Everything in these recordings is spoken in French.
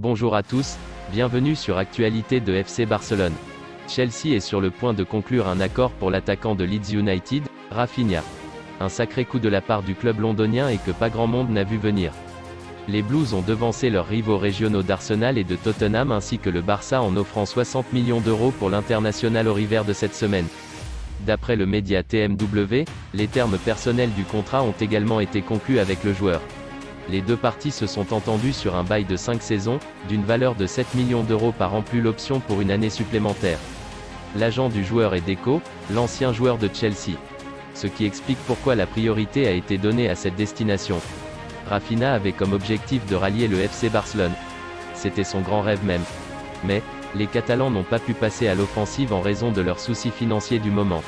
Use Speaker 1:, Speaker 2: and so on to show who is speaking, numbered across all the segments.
Speaker 1: Bonjour à tous, bienvenue sur Actualité de FC Barcelone. Chelsea est sur le point de conclure un accord pour l'attaquant de Leeds United, Raphinha. Un sacré coup de la part du club londonien et que pas grand monde n'a vu venir. Les Blues ont devancé leurs rivaux régionaux d'Arsenal et de Tottenham ainsi que le Barça en offrant 60 millions d'euros pour l'international Oriver de cette semaine. D'après le média TMW, les termes personnels du contrat ont également été conclus avec le joueur. Les deux parties se sont entendues sur un bail de 5 saisons, d'une valeur de 7 millions d'euros par an plus l'option pour une année supplémentaire. L'agent du joueur est Deco, l'ancien joueur de Chelsea. Ce qui explique pourquoi la priorité a été donnée à cette destination. Raphinha avait comme objectif de rallier le FC Barcelone. C'était son grand rêve même. Mais, les Catalans n'ont pas pu passer à l'offensive en raison de leurs soucis financiers du moment.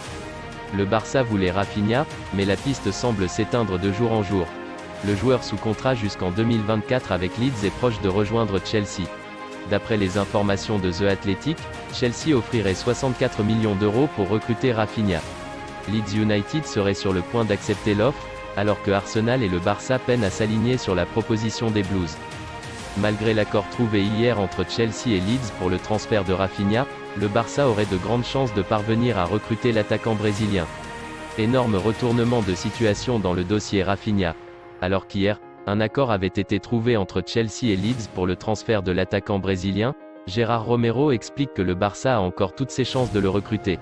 Speaker 1: Le Barça voulait Raphinha, mais la piste semble s'éteindre de jour en jour. Le joueur sous contrat jusqu'en 2024 avec Leeds est proche de rejoindre Chelsea. D'après les informations de The Athletic, Chelsea offrirait 64 millions d'euros pour recruter Raphinha. Leeds United serait sur le point d'accepter l'offre, alors que Arsenal et le Barça peinent à s'aligner sur la proposition des Blues. Malgré l'accord trouvé hier entre Chelsea et Leeds pour le transfert de Raphinha, le Barça aurait de grandes chances de parvenir à recruter l'attaquant brésilien. Énorme retournement de situation dans le dossier Raphinha. Alors qu'hier, un accord avait été trouvé entre Chelsea et Leeds pour le transfert de l'attaquant brésilien, Gérard Romero explique que le Barça a encore toutes ses chances de le recruter.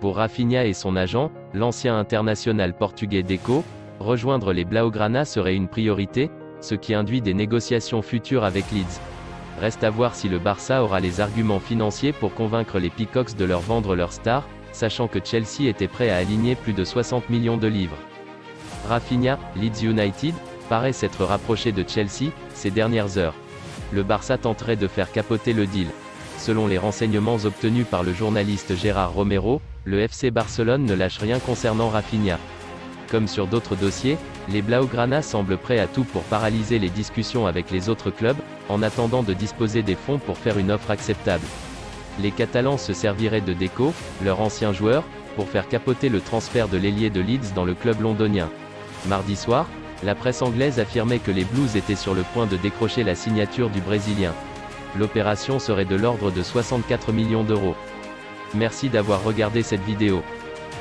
Speaker 1: Pour Raphinha et son agent, l'ancien international portugais Deco, rejoindre les Blaugrana serait une priorité, ce qui induit des négociations futures avec Leeds. Reste à voir si le Barça aura les arguments financiers pour convaincre les Peacocks de leur vendre leur star, sachant que Chelsea était prêt à aligner plus de 60 millions de livres. Raphinha, Leeds United, paraît s'être rapproché de Chelsea, ces dernières heures. Le Barça tenterait de faire capoter le deal. Selon les renseignements obtenus par le journaliste Gérard Romero, le FC Barcelone ne lâche rien concernant Raphinha. Comme sur d'autres dossiers, les Blaugrana semblent prêts à tout pour paralyser les discussions avec les autres clubs, en attendant de disposer des fonds pour faire une offre acceptable. Les Catalans se serviraient de Deco, leur ancien joueur, pour faire capoter le transfert de l'ailier de Leeds dans le club londonien. Mardi soir, la presse anglaise affirmait que les Blues étaient sur le point de décrocher la signature du Brésilien. L'opération serait de l'ordre de 64 millions d'euros. Merci d'avoir regardé cette vidéo.